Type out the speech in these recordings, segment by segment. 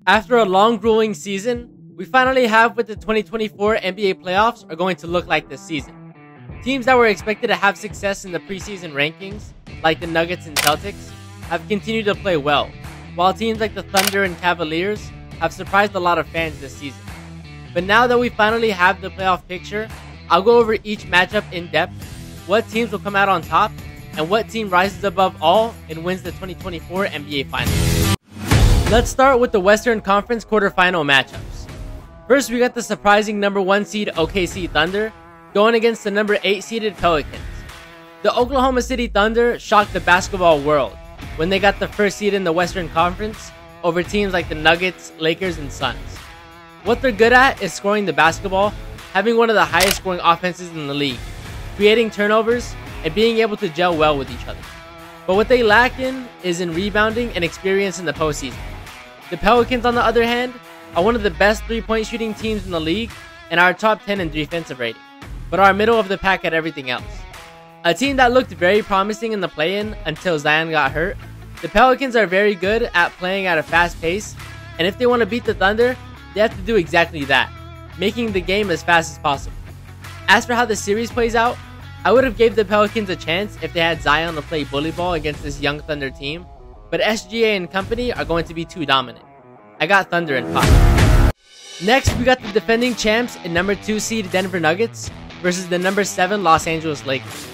After a long grueling season, we finally have what the 2024 NBA playoffs are going to look like this season. Teams that were expected to have success in the preseason rankings, like the Nuggets and Celtics, have continued to play well, while teams like the Thunder and Cavaliers have surprised a lot of fans this season. But now that we finally have the playoff picture, I'll go over each matchup in depth, what teams will come out on top, and what team rises above all and wins the 2024 NBA Finals. Let's start with the Western Conference quarterfinal matchups. First, we got the surprising number 1 seed OKC Thunder going against the number 8 seeded Pelicans. The Oklahoma City Thunder shocked the basketball world when they got the first seed in the Western Conference over teams like the Nuggets, Lakers, and Suns. What they're good at is scoring the basketball, having one of the highest scoring offenses in the league, creating turnovers, and being able to gel well with each other. But what they lack in is in rebounding and experience in the postseason. The Pelicans, on the other hand, are one of the best three-point shooting teams in the league and are top 10 in defensive rating, but are middle of the pack at everything else. A team that looked very promising in the play-in until Zion got hurt, the Pelicans are very good at playing at a fast pace, and if they want to beat the Thunder, they have to do exactly that, making the game as fast as possible. As for how the series plays out, I would have gave the Pelicans a chance if they had Zion to play bully ball against this young Thunder team, but SGA and company are going to be too dominant. I got Thunder in 5. Next, we got the defending champs and number 2 seed Denver Nuggets versus the number 7 Los Angeles Lakers.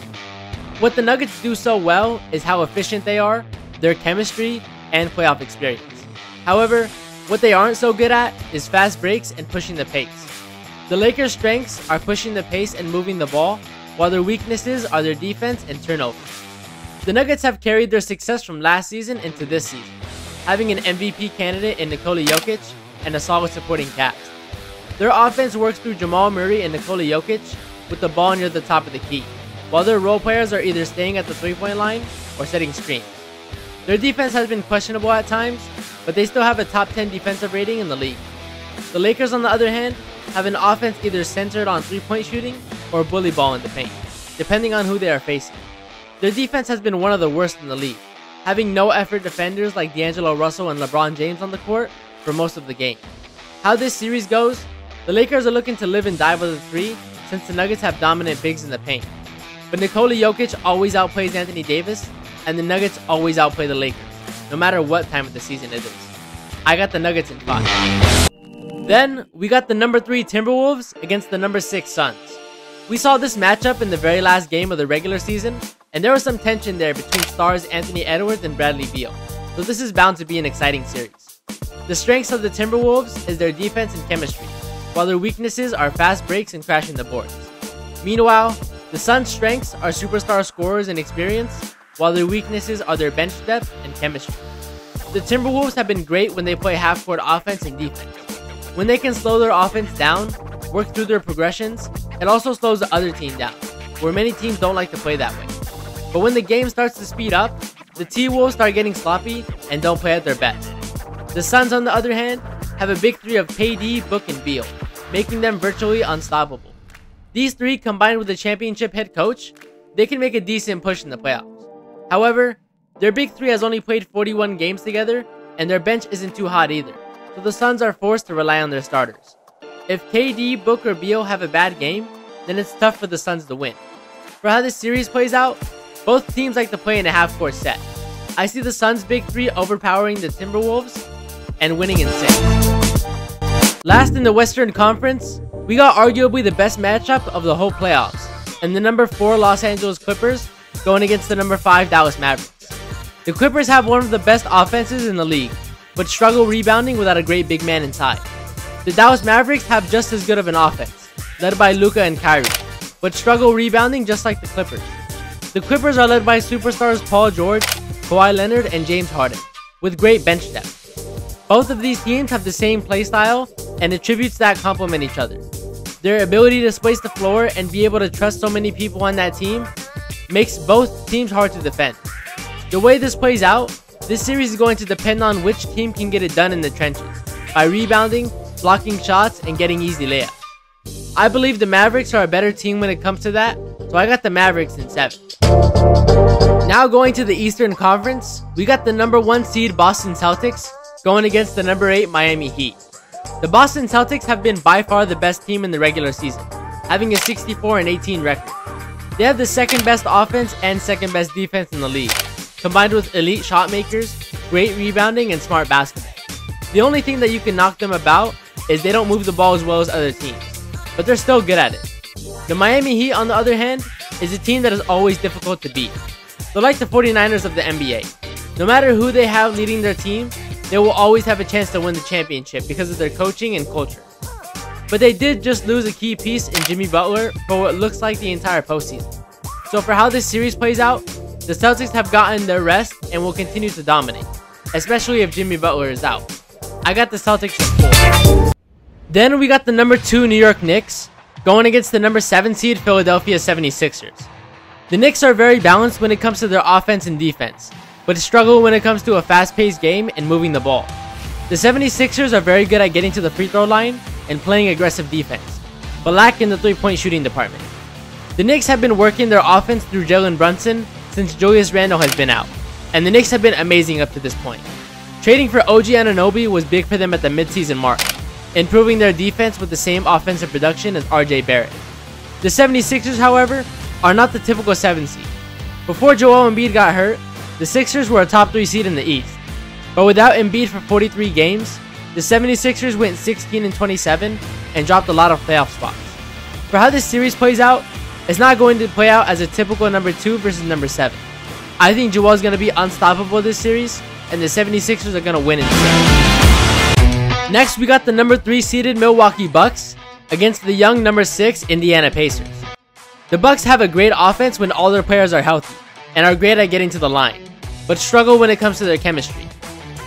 What the Nuggets do so well is how efficient they are, their chemistry, and playoff experience. However, what they aren't so good at is fast breaks and pushing the pace. The Lakers' strengths are pushing the pace and moving the ball, while their weaknesses are their defense and turnovers. The Nuggets have carried their success from last season into this season, having an MVP candidate in Nikola Jokic and a solid supporting cast. Their offense works through Jamal Murray and Nikola Jokic with the ball near the top of the key, while their role players are either staying at the three-point line or setting screens. Their defense has been questionable at times, but they still have a top 10 defensive rating in the league. The Lakers, on the other hand, have an offense either centered on three-point shooting or bully ball in the paint, depending on who they are facing. Their defense has been one of the worst in the league, having no-effort defenders like D'Angelo Russell and LeBron James on the court for most of the game. How this series goes, the Lakers are looking to live and die with a 3 since the Nuggets have dominant bigs in the paint. But Nikola Jokic always outplays Anthony Davis, and the Nuggets always outplay the Lakers, no matter what time of the season it is. I got the Nuggets in 5. Then, we got the number 3 Timberwolves against the number 6 Suns. We saw this matchup in the very last game of the regular season, and there was some tension there between stars Anthony Edwards and Bradley Beal, so this is bound to be an exciting series. The strengths of the Timberwolves is their defense and chemistry, while their weaknesses are fast breaks and crashing the boards. Meanwhile, the Suns' strengths are superstar scorers and experience, while their weaknesses are their bench depth and chemistry. The Timberwolves have been great when they play half-court offense and defense. When they can slow their offense down, work through their progressions, it also slows the other team down, where many teams don't like to play that way. But when the game starts to speed up, the T-Wolves start getting sloppy and don't play at their best. The Suns, on the other hand, have a big 3 of KD, Book, and Beal, making them virtually unstoppable. These 3, combined with the championship head coach, they can make a decent push in the playoffs. However, their big 3 has only played 41 games together, and their bench isn't too hot either, so the Suns are forced to rely on their starters. If KD, Book, or Beal have a bad game, then it's tough for the Suns to win. For how this series plays out, both teams like to play in a half-court set. I see the Suns' big 3 overpowering the Timberwolves and winning in 6. Last in the Western Conference, we got arguably the best matchup of the whole playoffs, and the number 4 Los Angeles Clippers going against the number 5 Dallas Mavericks. The Clippers have one of the best offenses in the league, but struggle rebounding without a great big man inside. The Dallas Mavericks have just as good of an offense, led by Luka and Kyrie, but struggle rebounding just like the Clippers. The Clippers are led by superstars Paul George, Kawhi Leonard, and James Harden, with great bench depth. Both of these teams have the same playstyle and attributes that complement each other. Their ability to space the floor and be able to trust so many people on that team makes both teams hard to defend. The way this plays out, this series is going to depend on which team can get it done in the trenches, by rebounding, blocking shots, and getting easy layups. I believe the Mavericks are a better team when it comes to that, so I got the Mavericks in 7. Now going to the Eastern Conference, we got the number 1 seed Boston Celtics going against the number 8 Miami Heat. The Boston Celtics have been by far the best team in the regular season, having a 64-18 record. They have the second best offense and second best defense in the league, combined with elite shot makers, great rebounding, and smart basketball. The only thing that you can knock them about is they don't move the ball as well as other teams, but they're still good at it. The Miami Heat, on the other hand, is a team that is always difficult to beat. They're like the 49ers of the NBA. No matter who they have leading their team, they will always have a chance to win the championship because of their coaching and culture. But they did just lose a key piece in Jimmy Butler for what looks like the entire postseason. So for how this series plays out, the Celtics have gotten their rest and will continue to dominate, especially if Jimmy Butler is out. I got the Celtics at 4. Then we got the number 2 New York Knicks going against the number 7 seed Philadelphia 76ers. The Knicks are very balanced when it comes to their offense and defense, but struggle when it comes to a fast-paced game and moving the ball. The 76ers are very good at getting to the free throw line and playing aggressive defense, but lack in the three-point shooting department. The Knicks have been working their offense through Jalen Brunson since Julius Randle has been out, and the Knicks have been amazing up to this point. Trading for OG Anunoby was big for them at the midseason mark, improving their defense with the same offensive production as RJ Barrett. The 76ers, however, are not the typical 7 seed. Before Joel Embiid got hurt, the Sixers were a top 3 seed in the East. But without Embiid for 43 games, the 76ers went 16-27 and dropped a lot of playoff spots. For how this series plays out, it's not going to play out as a typical number 2 versus number 7. I think Joel is going to be unstoppable this series, and the 76ers are going to win in 6. Next, we got the number 3 seeded Milwaukee Bucks against the young number 6 Indiana Pacers. The Bucks have a great offense when all their players are healthy, and are great at getting to the line, but struggle when it comes to their chemistry.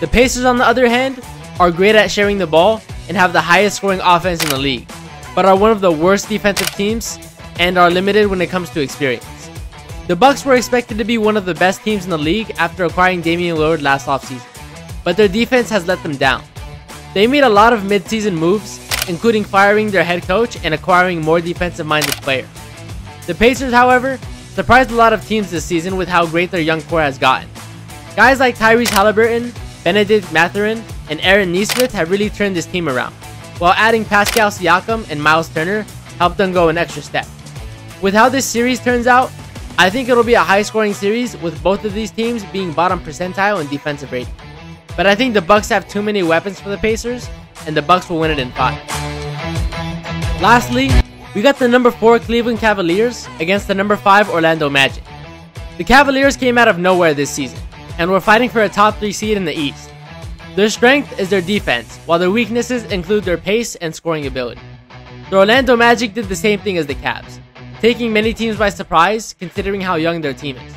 The Pacers, on the other hand, are great at sharing the ball and have the highest scoring offense in the league, but are one of the worst defensive teams and are limited when it comes to experience. The Bucks were expected to be one of the best teams in the league after acquiring Damian Lillard last offseason, but their defense has let them down. They made a lot of mid-season moves, including firing their head coach and acquiring more defensive-minded players. The Pacers, however, surprised a lot of teams this season with how great their young core has gotten. Guys like Tyrese Halliburton, Benedict Mathurin, and Aaron Nesmith have really turned this team around, while adding Pascal Siakam and Miles Turner helped them go an extra step. With how this series turns out, I think it'll be a high-scoring series with both of these teams being bottom percentile in defensive rating. But I think the Bucks have too many weapons for the Pacers, and the Bucks will win it in 5. Lastly, we got the number 4 Cleveland Cavaliers against the number 5 Orlando Magic. The Cavaliers came out of nowhere this season, and were fighting for a top 3 seed in the East. Their strength is their defense, while their weaknesses include their pace and scoring ability. The Orlando Magic did the same thing as the Cavs, taking many teams by surprise considering how young their team is.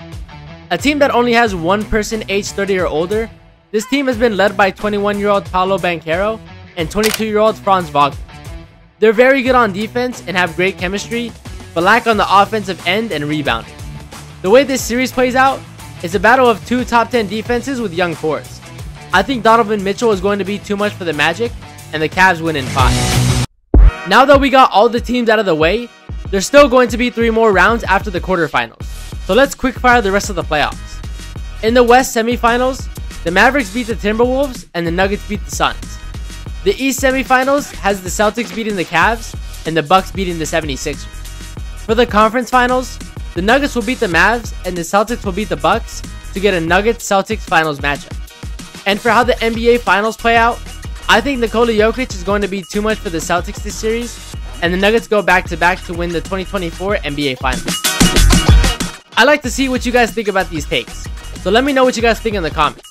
A team that only has one person aged 30 or older, this team has been led by 21-year-old Paolo Banchero and 22-year-old Franz Wagner. They're very good on defense and have great chemistry, but lack on the offensive end and rebounding. The way this series plays out is a battle of 2 top 10 defenses with young cores. I think Donovan Mitchell is going to be too much for the Magic, and the Cavs win in 5. Now that we got all the teams out of the way, there's still going to be 3 more rounds after the quarterfinals, so let's quickfire the rest of the playoffs. In the West semifinals, the Mavericks beat the Timberwolves and the Nuggets beat the Suns. The East semifinals has the Celtics beating the Cavs and the Bucks beating the 76ers. For the conference finals, the Nuggets will beat the Mavs and the Celtics will beat the Bucks to get a Nuggets-Celtics finals matchup. And for how the NBA finals play out, I think Nikola Jokic is going to be too much for the Celtics this series, and the Nuggets go back-to-back to win the 2024 NBA Finals. I like to see what you guys think about these takes, so let me know what you guys think in the comments.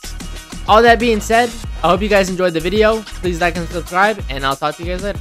All that being said, I hope you guys enjoyed the video. Please like and subscribe, and I'll talk to you guys later.